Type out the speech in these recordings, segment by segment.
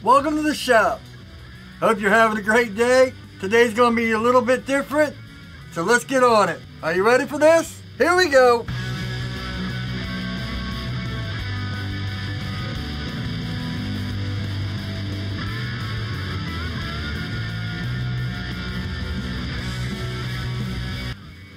Welcome to the shop. Hope you're having a great day. Today's going to be a little bit different, so let's get on it. Are you ready for this? Here we go.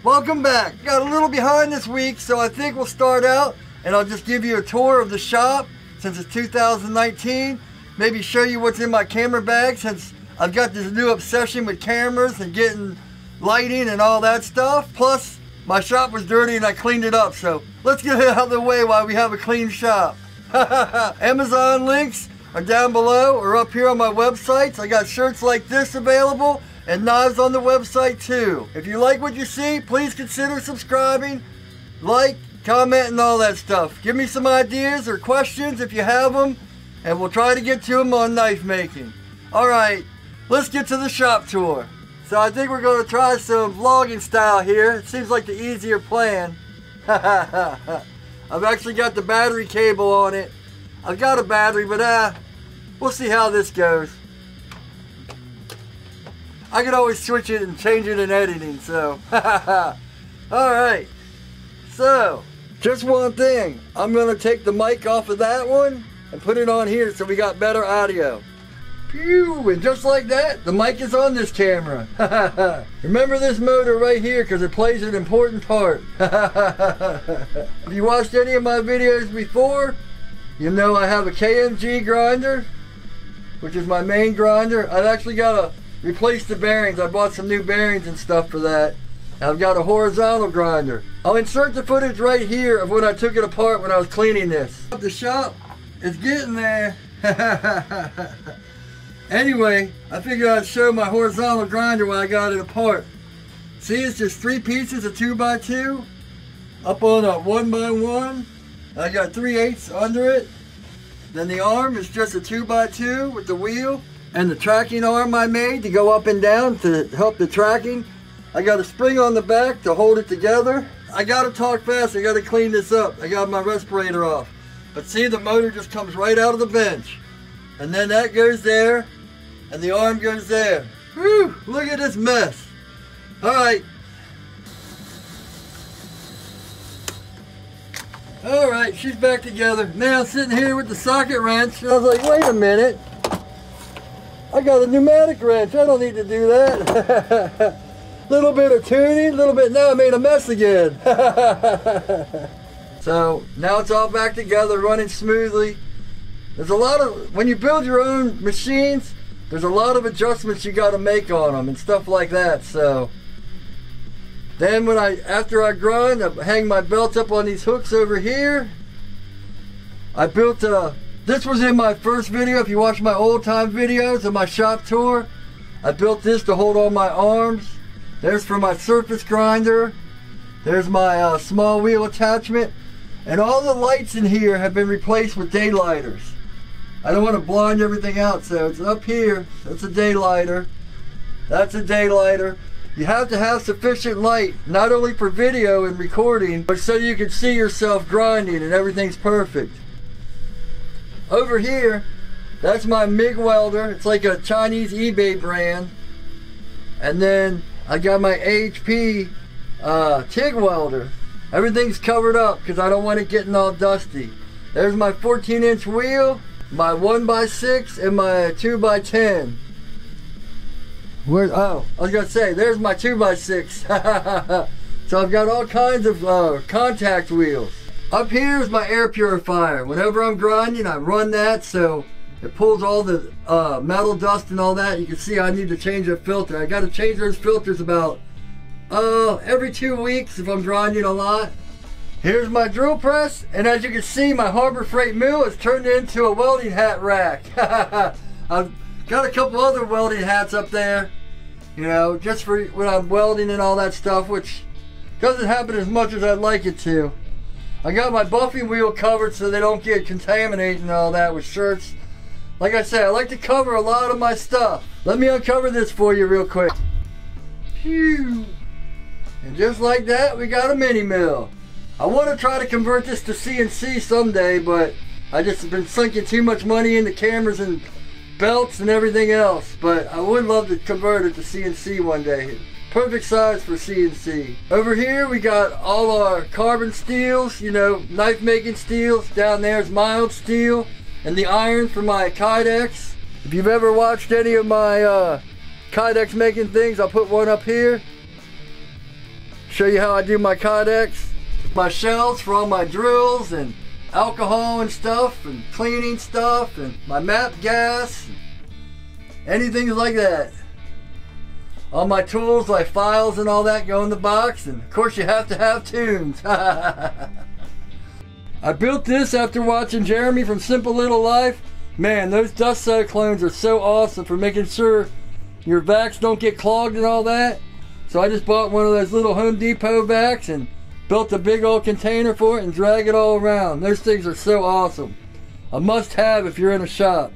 Welcome back. Got a little behind this week, so I think we'll start out and I'll just give you a tour of the shop since it's 2019. Maybe show you what's in my camera bag since I've got this new obsession with cameras and getting lighting and all that stuff. Plus, my shop was dirty and I cleaned it up, so let's get it out of the way while we have a clean shop. Amazon links are down below or up here on my websites. I got shirts like this available and knives on the website too. If you like what you see, please consider subscribing, like, comment, and all that stuff. Give me some ideas or questions if you have them, and we'll try to get to them on knife making. Alright, let's get to the shop tour. So I think we're going to try some vlogging style here. It seems like the easier plan. I've actually got the battery cable on it. I've got a battery, but we'll see how this goes. I can always switch it and change it in editing, so. Alright, so just one thing. I'm going to take the mic off of that one and put it on here so we got better audio. Pew! And just like that, the mic is on this camera. Remember this motor right here because it plays an important part. If you watched any of my videos before, you know I have a Kmg Grinder, which is my main grinder. I've actually got to replace the bearings. I bought some new bearings and stuff for that. I've got a horizontal grinder. I'll insert the footage right here of when I took it apart when I was cleaning this. The shop is getting there. Anyway, I figured I'd show my horizontal grinder when I got it apart. See, it's just 3 pieces of 2x2 up on a 1x1. I got 3/8 under it. Then the arm is just a 2x2 with the wheel. And the tracking arm I made to go up and down to help the tracking. I got a spring on the back to hold it together. I gotta talk fast, I gotta clean this up. I got my respirator off. But see, the motor just comes right out of the bench. And then that goes there, and the arm goes there. Whew, look at this mess. Alright. Alright, she's back together. Now I'm sitting here with the socket wrench, and I was like, wait a minute. I got a pneumatic wrench. I don't need to do that. Little bit of tuning, little bit. Now I made a mess again. So now it's all back together, running smoothly. There's a lot of, when you build your own machines, there's a lot of adjustments you got to make on them and stuff like that. So then after I grind, I hang my belt up on these hooks over here. I built this was in my first video. If you watch my old time videos of my shop tour, I built this to hold all my arms. There's for my surface grinder. There's my small wheel attachment. And all the lights in here have been replaced with daylighters. I don't want to blind everything out, so it's up here. That's a daylighter. That's a daylighter. You have to have sufficient light, not only for video and recording, but so you can see yourself grinding and everything's perfect. Over here, that's my Mig Welder. It's like a Chinese eBay brand. And then I got my HP TIG welder. Everything's covered up because I don't want it getting all dusty. There's my 14-inch wheel, my 1x6, and my 2x10. Oh, I was gonna say, there's my 2x6. So I've got all kinds of contact wheels. Up here is my air purifier. Whenever I'm grinding, I run that so it pulls all the metal dust and all that. You can see I need to change a filter. I got to change those filters about every 2 weeks if I'm grinding a lot. Here's my drill press, and as you can see, my Harbor Freight mill has turned into a welding hat rack. I've got a couple other welding hats up there, you know, just for when I'm welding and all that stuff, which doesn't happen as much as I'd like it to. I got my buffing wheel covered so they don't get contaminated and all that with shirts. Like I said, I like to cover a lot of my stuff. Let me uncover this for you real quick. Phew. And just like that, we got a mini mill. I want to try to convert this to CNC someday, but I just have been sinking too much money into cameras and belts and everything else, but I would love to convert it to CNC one day. Perfect size for CNC. Over here we got all our carbon steels, you know, knife making steels. Down there is mild steel and the iron for my Kydex. If you've ever watched any of my Kydex making things, I'll put one up here. Show you how I do my Kydex. My shells for all my drills and alcohol and stuff and cleaning stuff and my map gas, anything like that. All my tools like files and all that go in the box, and of course you have to have tunes. I built this after watching Jeremy from Simple Little Life. Man, those dust cyclones are so awesome for making sure your vacs don't get clogged and all that. So I just bought one of those little Home Depot vacs and built a big old container for it and drag it all around. Those things are so awesome. A must have if you're in a shop.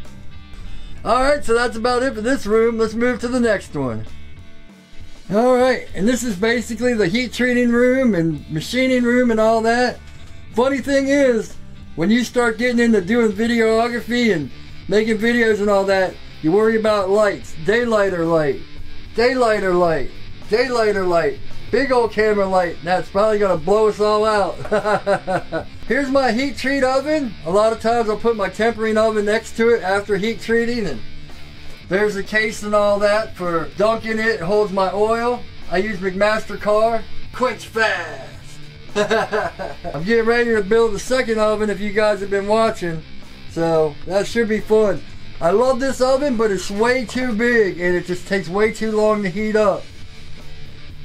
Alright, so that's about it for this room. Let's move to the next one. Alright, and this is basically the heat treating room and machining room and all that. Funny thing is, when you start getting into doing videography and making videos and all that, you worry about lights. Daylight or light. Daylight or light. Daylight or light. Big old camera light. That's probably going to blow us all out. Here's my heat treat oven. A lot of times I'll put my tempering oven next to it after heat treating, and there's a case and all that for dunking it. It holds my oil. I use McMaster car. Quench fast. I'm getting ready to build the second oven if you guys have been watching. So that should be fun. I love this oven, but it's way too big and it just takes way too long to heat up.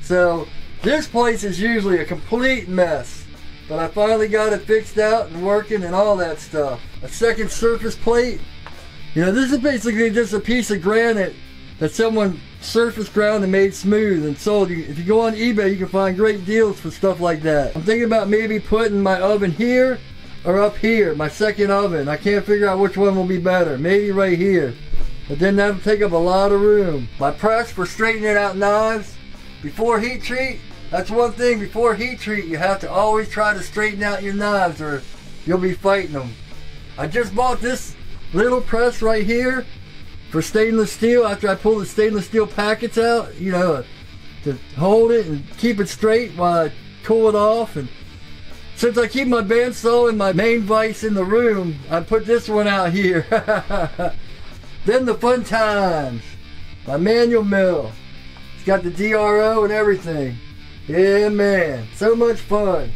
So this place is usually a complete mess. But I finally got it fixed out and working and all that stuff. A second surface plate. You know, this is basically just a piece of granite that someone surface ground and made smooth and sold. If you go on eBay, you can find great deals for stuff like that. I'm thinking about maybe putting my oven here or up here, my second oven. I can't figure out which one will be better. Maybe right here. But then that'll take up a lot of room. My press for straightening out knives. Before heat treat, that's one thing. Before heat treat, you have to always try to straighten out your knives or you'll be fighting them. I just bought this little press right here for stainless steel after I pull the stainless steel packets out, you know, to hold it and keep it straight while I cool it off. And since I keep my bandsaw and my main vise in the room, I put this one out here. Then the fun times. My manual mill. It's got the DRO and everything. Yeah, man. So much fun.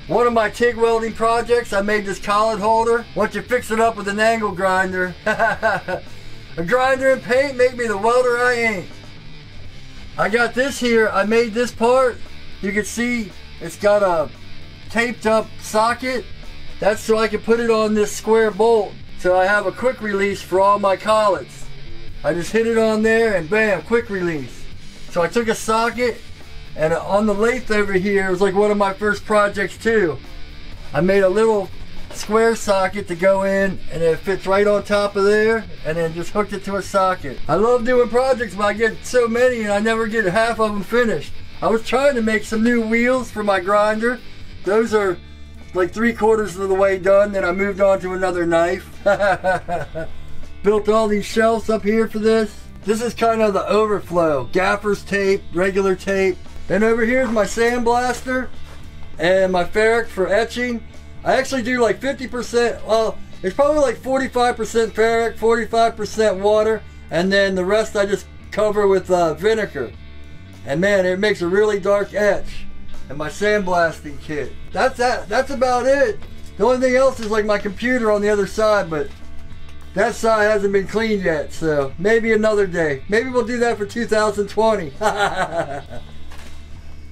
One of my TIG welding projects, I made this collet holder. Once you fix it up with an angle grinder. A grinder and paint make me the welder I ain't. I got this here. I made this part. You can see it's got a taped up socket. That's so I can put it on this square bolt. So I have a quick release for all my collets. I just hit it on there and bam, quick release. So I took a socket, and on the lathe over here, it was like one of my first projects too. I made a little square socket to go in, and it fits right on top of there, and then just hooked it to a socket. I love doing projects, but I get so many and I never get half of them finished. I was trying to make some new wheels for my grinder. Those are like 3/4 of the way done, then I moved on to another knife. Built all these shelves up here for this. This is kind of the overflow. Gaffer's tape, regular tape. Then over here is my sandblaster and my ferric for etching. I actually do like 50%, well, it's probably like 45% ferric, 45% water, and then the rest I just cover with vinegar. And man, it makes a really dark etch. And my sandblasting kit. That's about it. The only thing else is like my computer on the other side, but that side hasn't been cleaned yet, so maybe another day. Maybe we'll do that for 2020.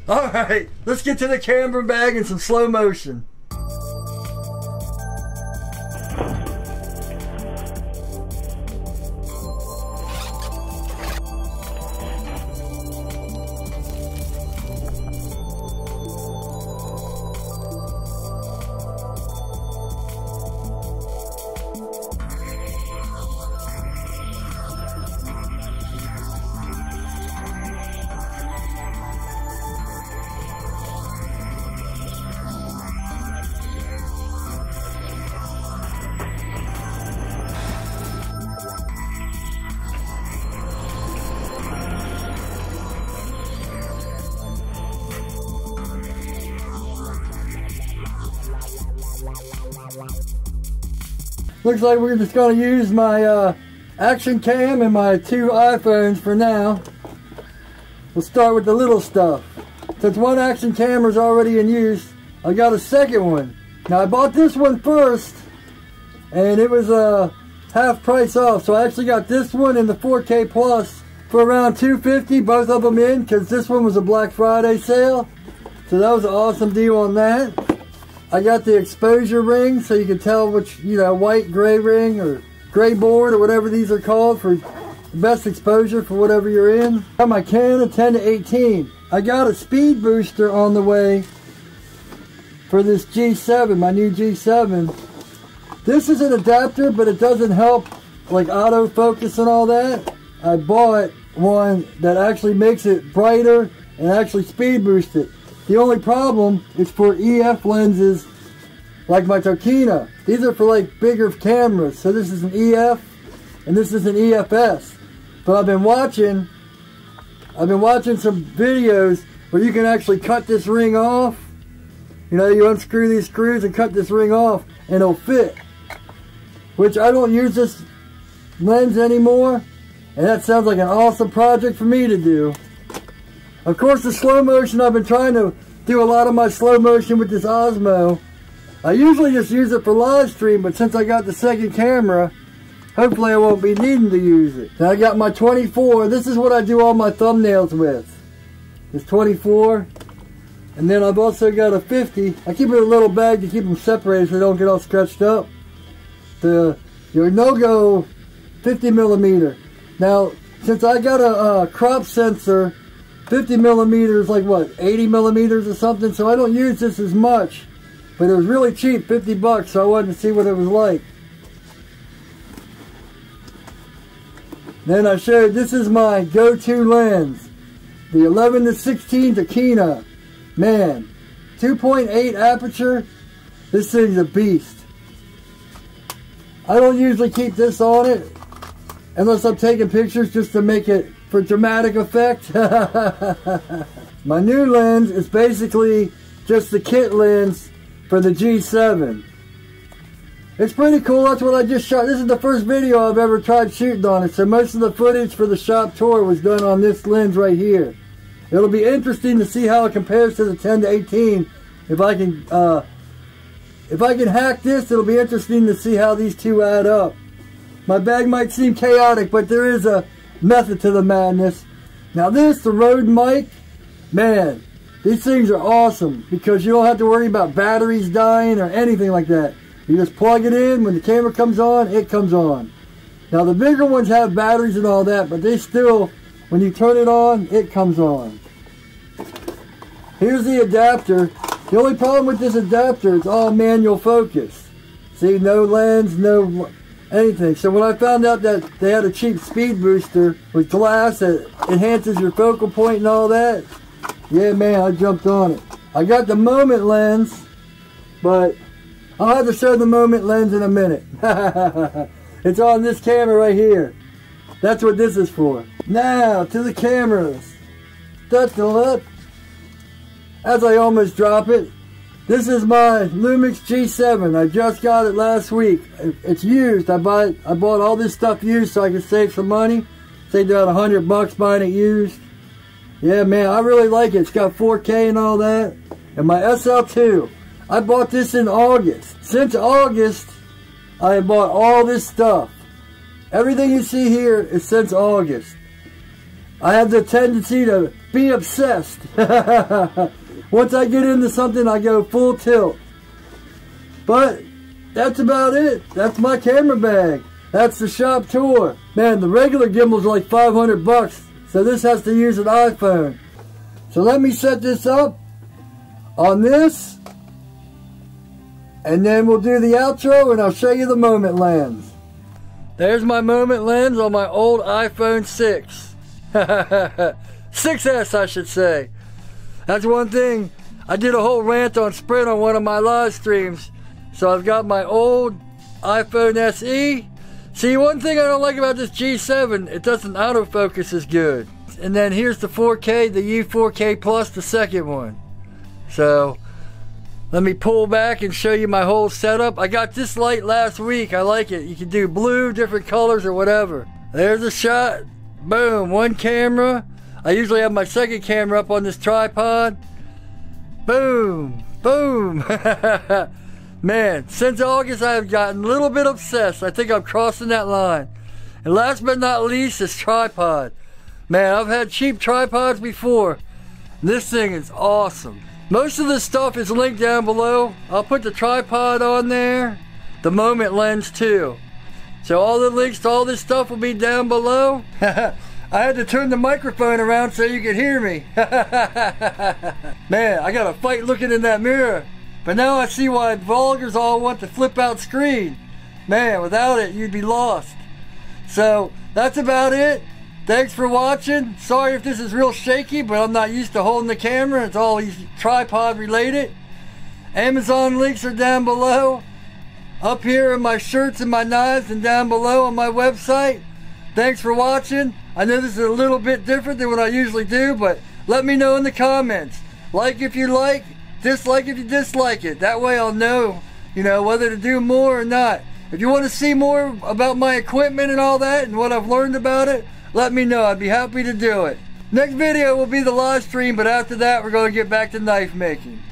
Alright, let's get to the camera bag in some slow motion. Looks like we're just going to use my action cam and my 2 iPhones for now. We'll start with the little stuff. Since one action camera is already in use, I got a second one. Now I bought this one first, and it was half price off. So I actually got this one and the 4K Plus for around $250, both of them in, because this one was a Black Friday sale. So that was an awesome deal on that. I got the exposure ring, so you can tell which, white, gray ring, or gray board, or whatever these are called, for the best exposure for whatever you're in. Got my Canon 10-18. I got a speed booster on the way for this G7, my new G7. This is an adapter, but it doesn't help like autofocus and all that. I bought one that actually makes it brighter and actually speed boost it. The only problem is for EF lenses like my Tokina. These are for like bigger cameras. So this is an EF and this is an EFS. But I've been watching some videos where you can actually cut this ring off. You unscrew these screws and cut this ring off and it'll fit. Which I don't use this lens anymore. And that sounds like an awesome project for me to do. Of course, the slow motion, I've been trying to do a lot of my slow motion with this Osmo. I usually just use it for live stream, but since I got the second camera, hopefully I won't be needing to use it. Now I got my 24. This is what I do all my thumbnails with. This 24. And then I've also got a 50. I keep it in a little bag to keep them separated so they don't get all scratched up. Your no-go 50mm. Now, since I got a crop sensor, 50mm is like what, 80mm or something, so I don't use this as much. But it was really cheap, $50, so I wanted to see what it was like. Then I showed, this is my go-to lens. The 11-16 Tokina. Man, 2.8 aperture. This thing's a beast. I don't usually keep this on it unless I'm taking pictures just to make it for dramatic effect. My new lens is basically just the kit lens for the G7. It's pretty cool. That's what I just shot. This is the first video I've ever tried shooting on it, so most of the footage for the shop tour was done on this lens right here. It'll be interesting to see how it compares to the 10-18. If I can hack this, it'll be interesting to see how these two add up. My bag might seem chaotic, but there is a method to the madness. Now this, the Rode mic, man, these things are awesome because you don't have to worry about batteries dying or anything like that. You just plug it in, when the camera comes on, it comes on. Now the bigger ones have batteries and all that, but they still, when you turn it on, it comes on. Here's the adapter. The only problem with this adapter is all manual focus. See, no lens, no anything. So when I found out that they had a cheap speed booster with glass that enhances your focal point and all that, yeah man, I jumped on it. I got the Moment lens, but I'll have to show the Moment lens in a minute. It's on this camera right here. That's what this is for. Now to the cameras. As I almost drop it, this is my Lumix G7. I just got it last week. It's used. I bought all this stuff used so I could save some money. Saved about $100 buying it used. Yeah, man, I really like it. It's got 4K and all that. And my SL2. I bought this in August. Since August, I have bought all this stuff. Everything you see here is since August. I have the tendency to be obsessed. Once I get into something, I go full tilt. But that's about it. That's my camera bag. That's the shop tour. Man, the regular gimbals are like $500, so this has to use an iPhone. So let me set this up on this, and then we'll do the outro, and I'll show you the Moment lens. There's my Moment lens on my old iPhone 6. 6S, I should say. That's one thing. I did a whole rant on Sprint on one of my live streams. So I've got my old iPhone SE. See, one thing I don't like about this G7, it doesn't autofocus as good. And then here's the 4K, the U4K Plus, the second one. So Let me pull back and show you my whole setup. I got this light last week. I like it. You can do blue, different colors or whatever. There's a shot. Boom, one camera. I usually have my second camera up on this tripod. Boom, boom. Man, since August I have gotten a little bit obsessed. I think I'm crossing that line. And last but not least, this tripod. Man, I've had cheap tripods before. This thing is awesome. Most of this stuff is linked down below. I'll put the tripod on there, the Moment lens too. So all the links to all this stuff will be down below. I had to turn the microphone around so you could hear me. Man, I got to fight looking in that mirror. But now I see why vloggers all want the flip out screen. Man, without it, you'd be lost. So that's about it. Thanks for watching. Sorry if this is real shaky, but I'm not used to holding the camera. It's all tripod related. Amazon links are down below. Up here are my shirts and my knives, and down below on my website. Thanks for watching. I know this is a little bit different than what I usually do, but let me know in the comments. Like if you like, dislike if you dislike it. That way I'll know, whether to do more or not. If you want to see more about my equipment and all that and what I've learned about it, let me know. I'd be happy to do it. Next video will be the live stream, but after that we're going to get back to knife making.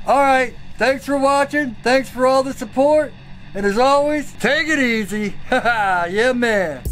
Alright, thanks for watching. Thanks for all the support. And as always, take it easy. Haha, yeah man.